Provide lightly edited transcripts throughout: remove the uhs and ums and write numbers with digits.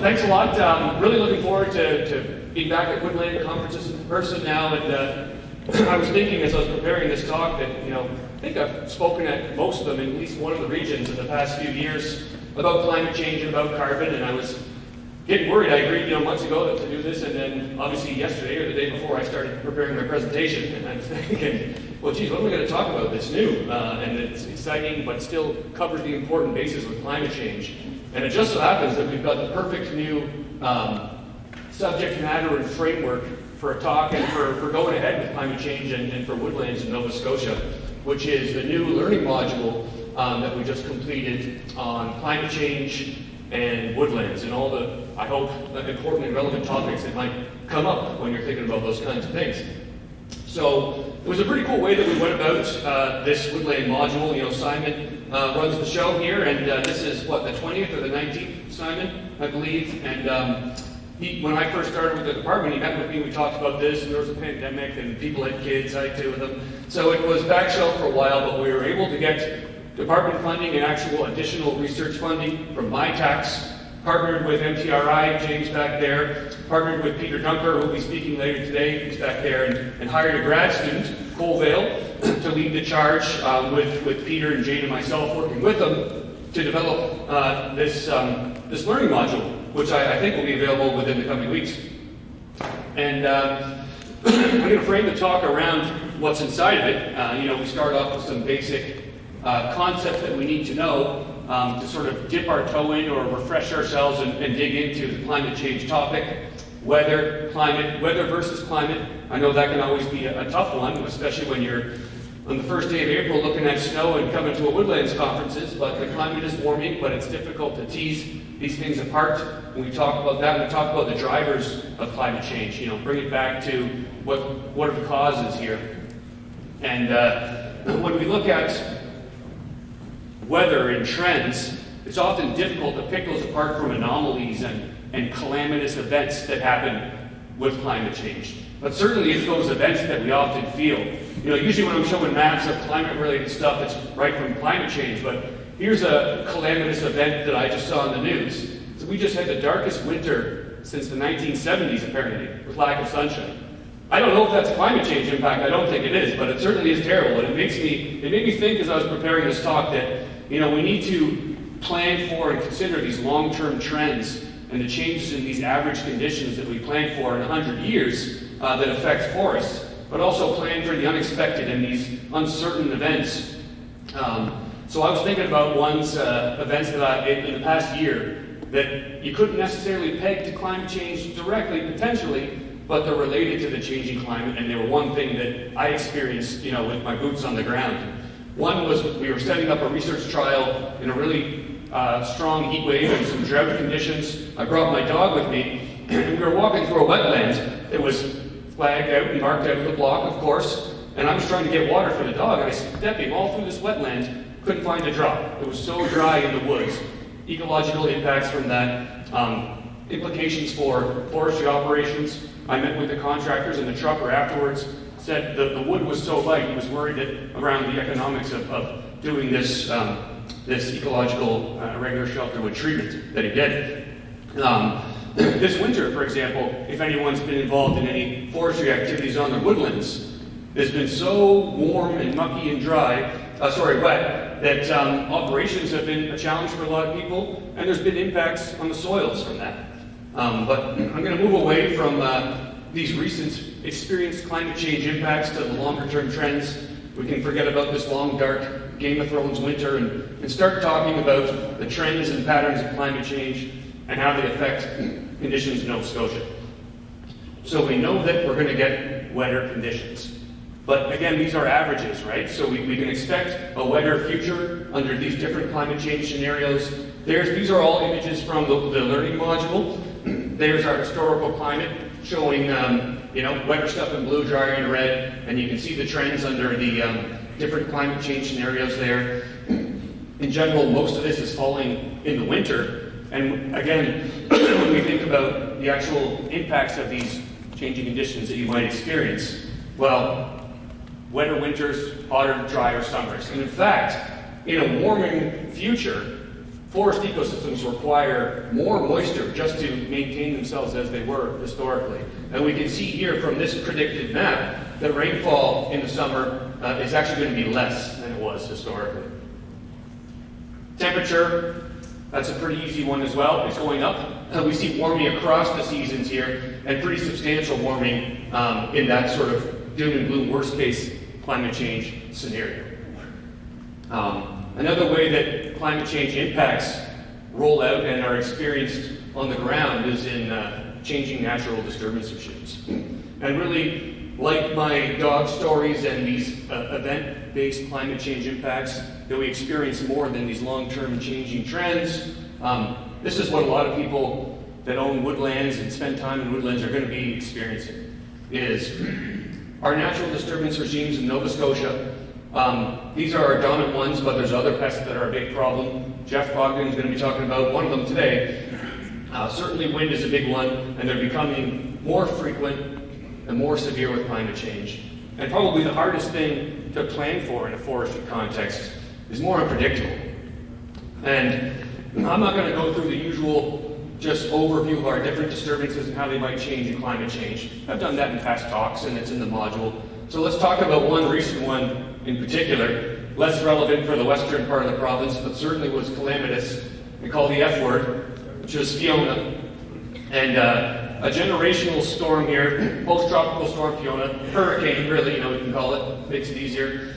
thanks a lot. Really looking forward to being back at Woodland Conferences in person now. And I was thinking as I was preparing this talk that, I think I've spoken at most of them in at least one of the regions in the past few years about climate change and about carbon. And I was getting worried. I agreed, months ago to do this, and then obviously yesterday or the day before I started preparing my presentation. And I was thinking, well, geez, what am I going to talk about that's new? And it's exciting, but still covers the important bases of climate change. And it just so happens that we've got the perfect new subject matter and framework for a talk and for going ahead with climate change and for Woodlands in Nova Scotia, which is the new learning module that we just completed on climate change and woodlands and all the, I hope, important and relevant topics that might come up when you're thinking about those kinds of things. So it was a pretty cool way that we went about this woodland module. Simon runs the show here, and this is, what, the 20th or the 19th, Simon, I believe. And when I first started with the department, he met with me, we talked about this, and there was a pandemic, and people had kids, I had two of them. So it was back shelf for a while, but we were able to get department funding and actual additional research funding from my tax, partnered with MTRI, James back there, partnered with Peter Dunker, who will be speaking later today, he's back there, and hired a grad student, Cole Vale, to lead the charge with Peter and Jane and myself working with them to develop this learning module, which I think will be available within the coming weeks. And I'm going to frame the talk around what's inside of it. We start off with some basic concepts that we need to know to sort of dip our toe in or refresh ourselves and dig into the climate change topic. Weather versus climate. I know that can always be a tough one, especially when you're on the first day of April looking at snow and coming to a Woodlands conferences, but the climate is warming, but it's difficult to tease these things apart. When we talk about that, we talk about the drivers of climate change, bring it back to what are the causes here. And when we look at weather and trends, it's often difficult to pick those apart from anomalies and calamitous events that happen with climate change. But certainly it's those events that we often feel. Usually when I'm showing maps of climate-related stuff, it's right from climate change, but here's a calamitous event that I just saw in the news. So we just had the darkest winter since the 1970s, apparently, with lack of sunshine. I don't know if that's climate change impact, I don't think it is, but it certainly is terrible. And it made me think as I was preparing this talk that, we need to plan for and consider these long-term trends and the changes in these average conditions that we plan for in 100 years that affect forests, but also plan for the unexpected and these uncertain events. So I was thinking about events that in the past year that you couldn't necessarily peg to climate change directly, potentially, but they're related to the changing climate, and they were one thing that I experienced, with my boots on the ground. One was we were setting up a research trial in a really strong heat wave and some drought conditions. I brought my dog with me, and we were walking through a wetland that was flagged out and marked out with a block, of course, and I was trying to get water for the dog, and I stepped him all through this wetland, couldn't find a drop. It was so dry in the woods. Ecological impacts from that, implications for forestry operations. I met with the contractors and the trucker afterwards, said the wood was so light, he was worried that around the economics of doing this ecological regular shelterwood treatment that he did. This winter, for example, if anyone's been involved in any forestry activities on the woodlands, it's been so warm and mucky and wet, that operations have been a challenge for a lot of people, and there's been impacts on the soils from that. But I'm going to move away from these recent experienced climate change impacts to the longer-term trends. We can forget about this long, dark Game of Thrones winter and start talking about the trends and patterns of climate change and how they affect conditions in Nova Scotia. So we know that we're going to get wetter conditions. But again, these are averages, right? So we can expect a wetter future under these different climate change scenarios. These are all images from the learning module. There's our historical climate showing wetter stuff in blue, drier in red, and you can see the trends under the different climate change scenarios there. In general, most of this is falling in the winter, and again, when we think about the actual impacts of these changing conditions that you might experience, well, wetter winters, hotter, drier summers. And in fact, in a warming future, forest ecosystems require more moisture just to maintain themselves as they were historically. And we can see here from this predicted map that rainfall in the summer is actually going to be less than it was historically. Temperature, that's a pretty easy one as well. It's going up. We see warming across the seasons here, and pretty substantial warming in that sort of doom and gloom worst case climate change scenario. Another way that climate change impacts roll out and are experienced on the ground is in changing natural disturbance regimes. And really, like my dog stories and these event-based climate change impacts that we experience more than these long-term changing trends, this is what a lot of people that own woodlands and spend time in woodlands are going to be experiencing, is our natural disturbance regimes in Nova Scotia. These are our dominant ones, but there's other pests that are a big problem. Jeff Bogdan is going to be talking about one of them today. Certainly wind is a big one, and they're becoming more frequent and more severe with climate change. And probably the hardest thing to plan for in a forestry context is more unpredictable. And I'm not going to go through the usual just overview of our different disturbances and how they might change in climate change. I've done that in past talks, and it's in the module. So let's talk about one recent one in particular, less relevant for the western part of the province, but certainly was calamitous. We call the F word, which is Fiona. And a generational storm here, post-tropical storm Fiona, hurricane really, we can call it, makes it easier.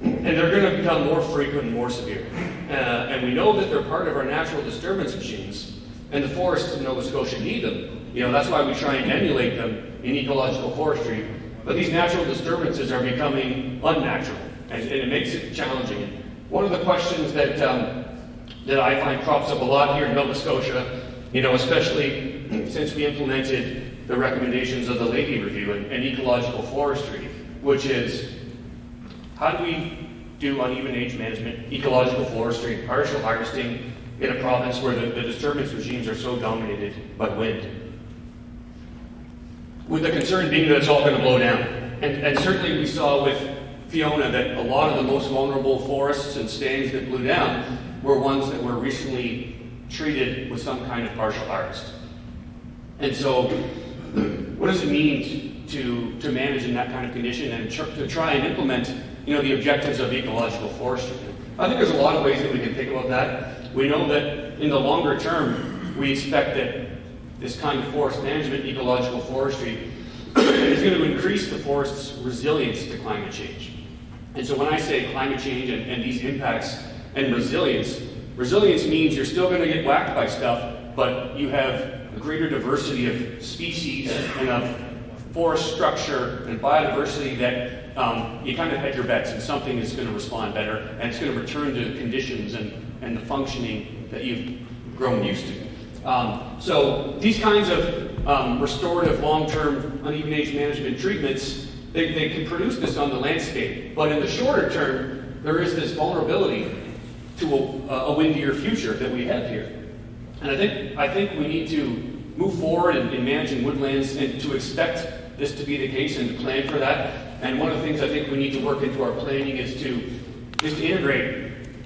And they're going to become more frequent and more severe. And we know that they're part of our natural disturbance regimes, and the forests in Nova Scotia need them. That's why we try and emulate them in ecological forestry. But these natural disturbances are becoming unnatural, and it makes it challenging. One of the questions that I find crops up a lot here in Nova Scotia, especially since we implemented the recommendations of the Leahy Review and ecological forestry, which is how do we do uneven age management, ecological forestry, partial harvesting in a province where the disturbance regimes are so dominated by wind? With the concern being that it's all going to blow down. And certainly we saw with Fiona that a lot of the most vulnerable forests and stands that blew down were ones that were recently treated with some kind of partial harvest. And so what does it mean to manage in that kind of condition and to try and implement the objectives of ecological forestry? I think there's a lot of ways that we can think about that. We know that in the longer term, we expect that this kind of forest management, ecological forestry, is going to increase the forest's resilience to climate change. And so when I say climate change and these impacts and resilience means you're still going to get whacked by stuff, but you have a greater diversity of species and of forest structure and biodiversity that you kind of hedge your bets, and something is going to respond better, and it's going to return to conditions and the functioning that you've grown used to. So these kinds of restorative, long-term, uneven age management treatments, they can produce this on the landscape. But in the shorter term, there is this vulnerability to a windier future that we have here. And I think we need to move forward in managing woodlands and to expect this to be the case and to plan for that. And one of the things I think we need to work into our planning is to integrate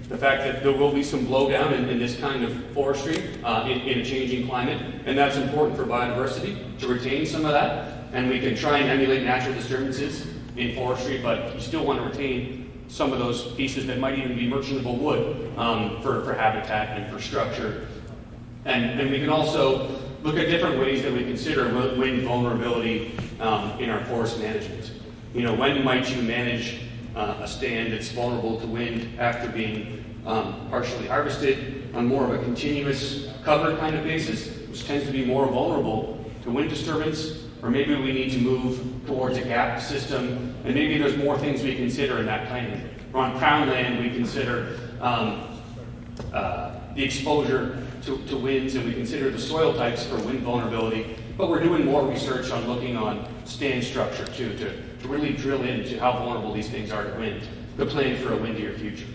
the fact that there will be some blowdown in this kind of forestry in a changing climate, and that's important for biodiversity, to retain some of that. And we can try and emulate natural disturbances in forestry, but you still want to retain some of those pieces that might even be merchantable wood for habitat and for structure. And we can also look at different ways that we consider wind vulnerability in our forest management. When might you manage a stand that's vulnerable to wind after being partially harvested on more of a continuous cover kind of basis, which tends to be more vulnerable to wind disturbance, or maybe we need to move towards a gap system, and maybe there's more things we consider in that planning. Or on crown land, we consider the exposure to winds, and we consider the soil types for wind vulnerability, but we're doing more research on looking on stand structure too, to really drill into how vulnerable these things are to wind, to plan for a windier future.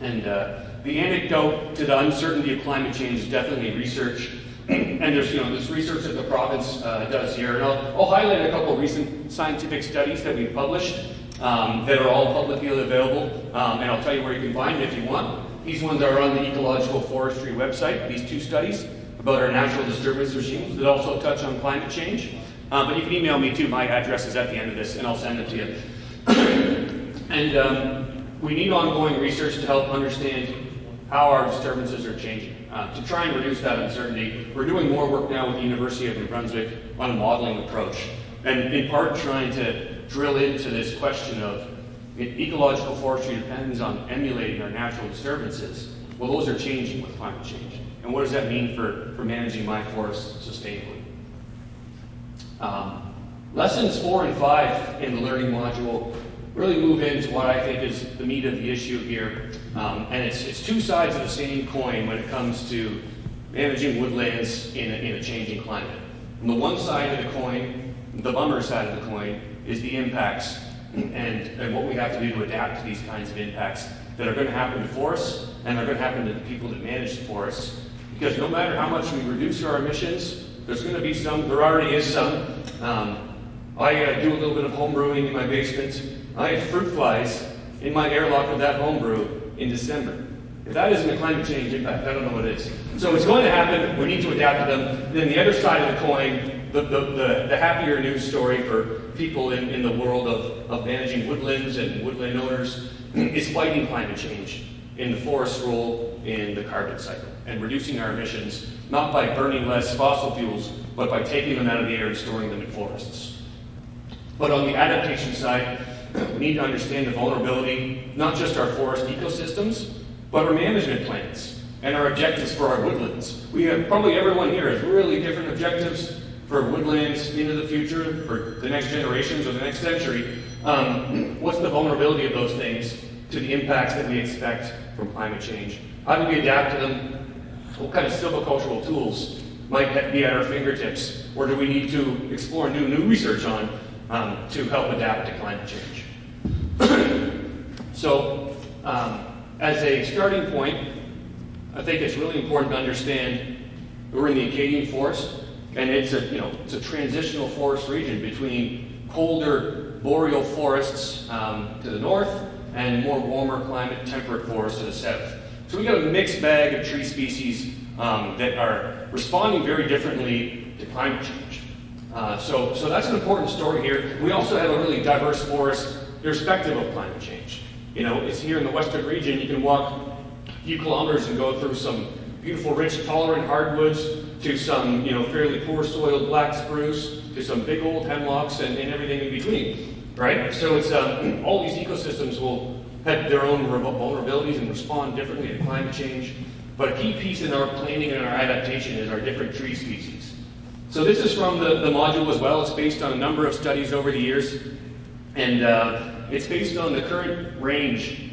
And the antidote to the uncertainty of climate change is definitely research. And there's this research that the province does here. And I'll highlight a couple of recent scientific studies that we've published that are all publicly available. And I'll tell you where you can find them if you want. These ones are on the Ecological Forestry website, these 2 studies about our natural disturbance regimes that also touch on climate change. But you can email me too, my address is at the end of this, and I'll send it to you. And we need ongoing research to help understand how our disturbances are changing. To try and reduce that uncertainty, we're doing more work now with the University of New Brunswick on a modeling approach, and in part trying to drill into this question of ecological forestry depends on emulating our natural disturbances. Well, those are changing with climate change. And what does that mean for managing my forests sustainably? Lessons 4 and 5 in the learning module really move into what I think is the meat of the issue here. And it's 2 sides of the same coin when it comes to managing woodlands in a changing climate. On the one side of the coin, the bummer side of the coin, is the impacts and what we have to do to adapt to these kinds of impacts that are going to happen to forests and are going to happen to the people that manage the forests. Because no matter how much we reduce our emissions, there's going to be some, there already is some. I do a little bit of home brewing in my basement. I had fruit flies in my airlock of that home brew in December. If that isn't a climate change impact, I don't know what is. So it's going to happen. We need to adapt to them. Then the other side of the coin, the happier news story for people in the world of managing woodlands and woodland owners is fighting climate change in the forest's role in the carbon cycle and reducing our emissions, not by burning less fossil fuels, but by taking them out of the air and storing them in forests. But on the adaptation side, we need to understand the vulnerability, not just our forest ecosystems, but our management plans and our objectives for our woodlands. We have, probably everyone here has really different objectives for woodlands into the future, for the next generations or the next century. What's the vulnerability of those things to the impacts that we expect from climate change? How do we adapt to them? What kind of silvicultural tools might be at our fingertips, or do we need to explore new research on to help adapt to climate change? So, as a starting point, I think it's really important to understand we're in the Acadian Forest, and it's a transitional forest region between colder boreal forests to the north and more warmer climate temperate forests to the south. So we've got a mixed bag of tree species that are responding very differently to climate change. So that's an important story here. We also have a really diverse forest irrespective of climate change. It's here in the western region. You can walk a few kilometers and go through some beautiful, rich, tolerant hardwoods to some, fairly poor soiled black spruce to some big old hemlocks and everything in between, right? So it's all these ecosystems will have their own vulnerabilities and respond differently to climate change. But a key piece in our planning and our adaptation is our different tree species. So this is from the module as well. It's based on a number of studies over the years. And it's based on the current range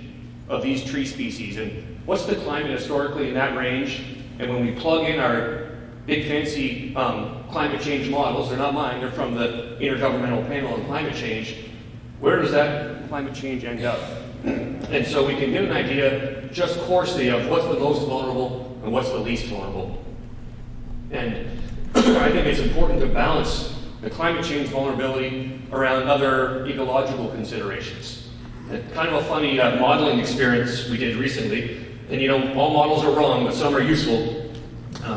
of these tree species and what's the climate historically in that range. And when we plug in our big fancy climate change models, they're not mine, they're from the Intergovernmental Panel on Climate Change, where does that climate change end up? And so we can get an idea just coarsely of what's the most vulnerable and what's the least vulnerable. And I think it's important to balance the climate change vulnerability around other ecological considerations. Kind of a funny modeling experience we did recently. And all models are wrong, but some are useful.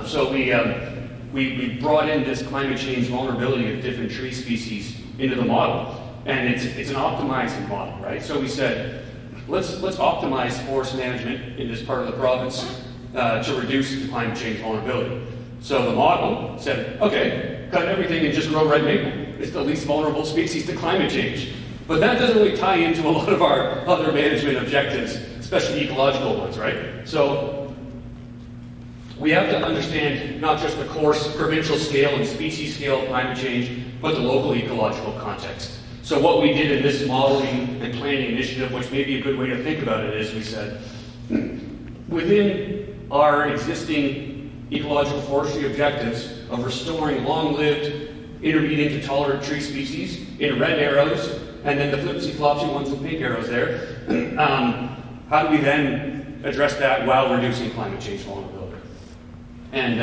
So we brought in this climate change vulnerability of different tree species into the model. And it's an optimizing model, right? So we said, let's optimize forest management in this part of the province to reduce the climate change vulnerability. So the model said, okay, cut everything and just grow red maple. It's the least vulnerable species to climate change. But that doesn't really tie into a lot of our other management objectives, especially ecological ones, right? So we have to understand not just the coarse provincial scale and species scale of climate change, but the local ecological context. So what we did in this modeling and planning initiative, which may be a good way to think about it, is we said, within our existing ecological forestry objectives of restoring long-lived, intermediate to tolerant tree species in red arrows, and then the flipsy-flopsy ones with pink arrows there, how do we then address that while reducing climate change vulnerability? And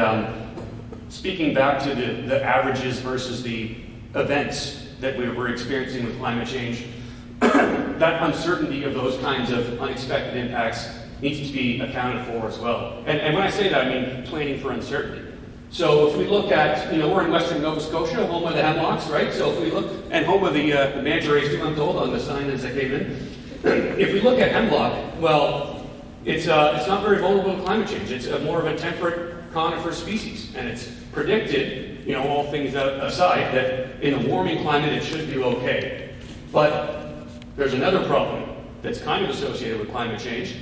speaking back to the averages versus the events that we're experiencing with climate change, that uncertainty of those kinds of unexpected impacts needs to be accounted for as well. And when I say that, I mean planning for uncertainty. So if we look at, we're in western Nova Scotia, home of the hemlocks, right? So if we look, and home of the manta rays too, I'm told, on the sign as I came in. If we look at hemlock, well, it's not very vulnerable to climate change. It's more of a temperate conifer species, and it's predicted, all things aside, that in a warming climate it should do okay. But there's another problem that's kind of associated with climate change.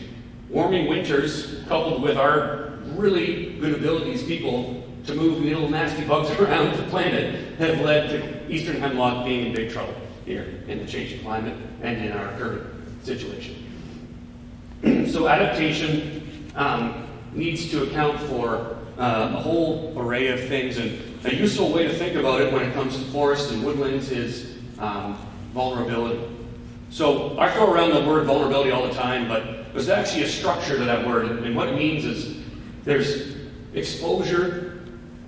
Warming winters, coupled with our really good abilities, people, to move little nasty bugs around the planet, have led to eastern hemlock being in big trouble here in the changing climate and in our current situation. So adaptation needs to account for a whole array of things, and a useful way to think about it when it comes to forests and woodlands is vulnerability. So I throw around the word vulnerability all the time, but there's actually a structure to that word, and what it means is there's exposure,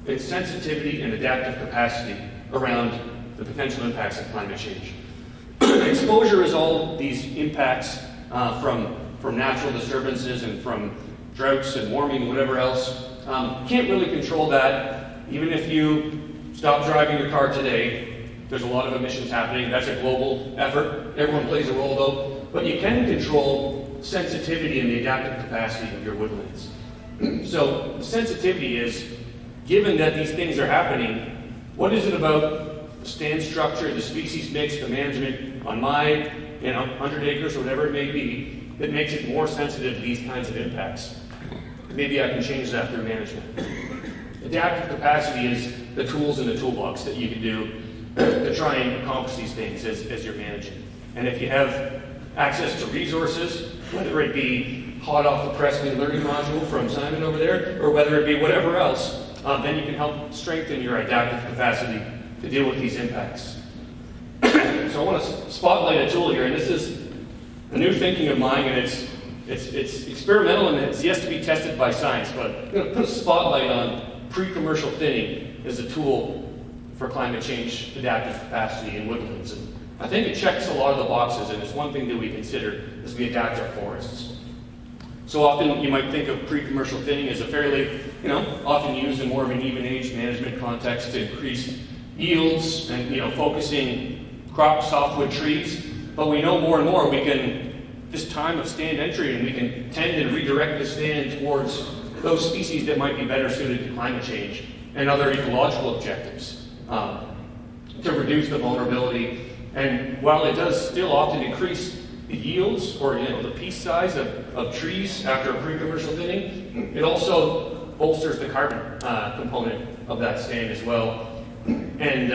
and sensitivity, and adaptive capacity around the potential impacts of climate change. Exposure is all these impacts from natural disturbances and from droughts and warming and whatever else. Can't really control that. Even if you stop driving your car today, there's a lot of emissions happening. That's a global effort. Everyone plays a role though. But you can control sensitivity and the adaptive capacity of your woodlands. So the sensitivity is, given that these things are happening, what is it about the stand structure, the species mix, the management on my 100 acres or whatever it may be, that makes it more sensitive to these kinds of impacts? Maybe I can change that through management. Adaptive capacity is the tools in the toolbox that you can do to try and accomplish these things as you're managing. And if you have access to resources, whether it be hot off the press new learning module from Simon over there, or whether it be whatever else, then you can help strengthen your adaptive capacity to deal with these impacts. So I want to spotlight a tool here, and this is a new thinking of mine, and it's experimental and it's yet to be tested by science, but I'm going to put a spotlight on pre-commercial thinning as a tool for climate change adaptive capacity in woodlands. And I think it checks a lot of the boxes, and it's one thing that we consider as we adapt our forests. So often you might think of pre-commercial thinning as a fairly, often used in more of an even age management context to increase yields and, focusing crop softwood trees. But we know more and more this time of stand entry, and we can tend and redirect the stand towards those species that might be better suited to climate change and other ecological objectives to reduce the vulnerability. And while it does still often increase the yields or the piece size of trees after pre-commercial thinning, it also bolsters the carbon component of that stand as well, and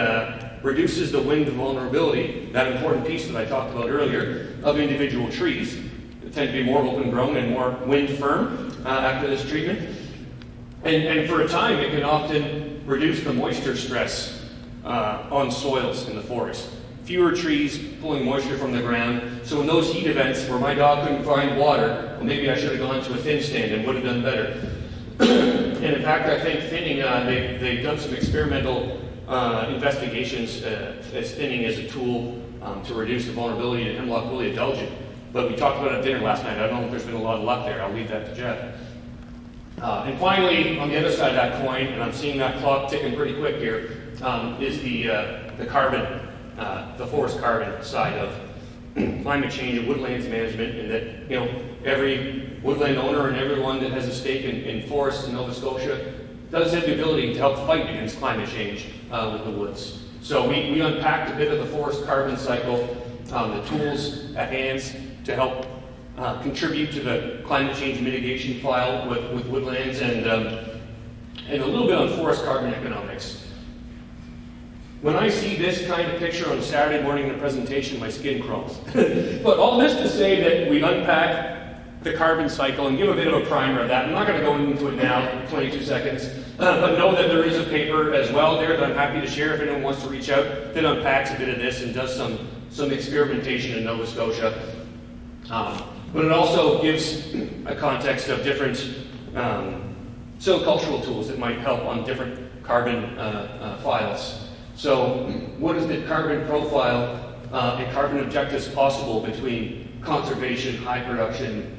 reduces the wind vulnerability, that important piece that I talked about earlier, of individual trees that tend to be more open grown and more wind firm after this treatment. And for a time, it can often reduce the moisture stress on soils in the forest. Fewer trees pulling moisture from the ground. So in those heat events where my dog couldn't find water, well, maybe I should have gone to a thin stand and would have done better. And in fact, I think thinning, they've done some experimental investigations as thinning as a tool to reduce the vulnerability to hemlock woolly adelgid. But we talked about it at dinner last night. I don't know if there's been a lot of luck there. I'll leave that to Jeff. And finally, on the other side of that coin, and I'm seeing that clock ticking pretty quick here, is the carbon, the forest carbon side of climate change and woodlands management, and that every woodland owner and everyone that has a stake in forests in Nova Scotia does have the ability to help fight against climate change with the woods. So we unpacked a bit of the forest carbon cycle, the tools at hand to help contribute to the climate change mitigation file with woodlands, and a little bit on forest carbon economics. When I see this kind of picture on a Saturday morning in a presentation, my skin crawls. But all this to say that we unpack the carbon cycle and give a bit of a primer of that. I'm not going to go into it now, 22 seconds, but know that there is a paper as well there that I'm happy to share if anyone wants to reach out that unpacks a bit of this and does some experimentation in Nova Scotia. But it also gives a context of different silvicultural tools that might help on different carbon files. So what is the carbon profile and carbon objectives possible between conservation, high production,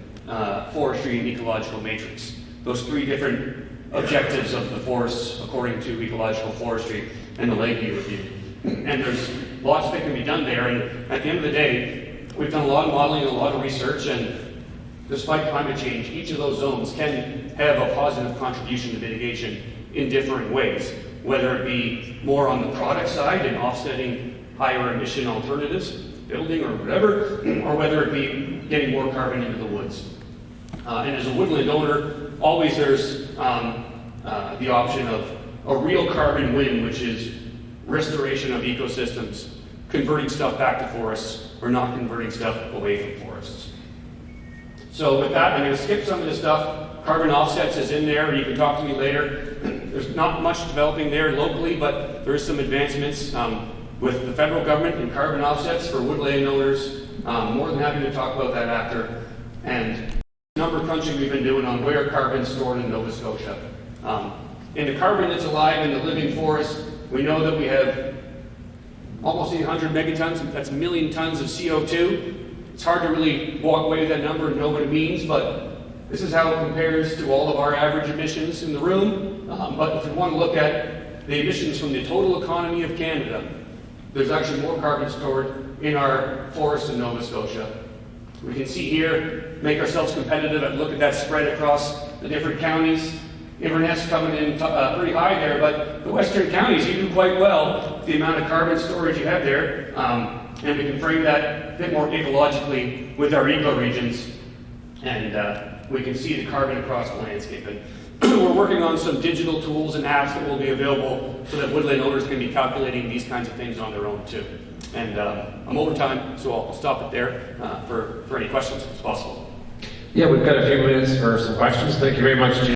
forestry and ecological matrix. Those three different objectives of the forests according to ecological forestry and the Lakeview Review. And there's lots that can be done there, and at the end of the day, we've done a lot of modeling and a lot of research, and despite climate change, each of those zones can have a positive contribution to mitigation in different ways, whether it be more on the product side and offsetting higher emission alternatives, building or whatever, or whether it be getting more carbon into the woods. And as a woodland owner, always there's the option of a real carbon win, which is restoration of ecosystems, converting stuff back to forests, or not converting stuff away from forests. So with that, I'm going to skip some of this stuff. Carbon offsets is in there, you can talk to me later. There's not much developing there locally, but there is some advancements with the federal government and carbon offsets for woodland owners. More than happy to talk about that after. And number crunching we've been doing on where carbon is stored in Nova Scotia. In the carbon that's alive in the living forest, we know that we have almost 800 megatons, that's a million tons of CO2. It's hard to really walk away with that number and know what it means, but this is how it compares to all of our average emissions in the room. But if you want to look at the emissions from the total economy of Canada, there's actually more carbon stored in our forests in Nova Scotia. We can see here, make ourselves competitive and look at that spread across the different counties. Inverness coming in pretty high there, but the western counties, you do quite well, the amount of carbon storage you have there. And we can frame that a bit more ecologically with our ecoregions. And we can see the carbon across the landscape. And we're working on some digital tools and apps that will be available so that woodland owners can be calculating these kinds of things on their own too. And I'm over time, so I'll stop it there for any questions if it's possible. Yeah, we've got a few minutes for some questions. Thank you very much, Jim.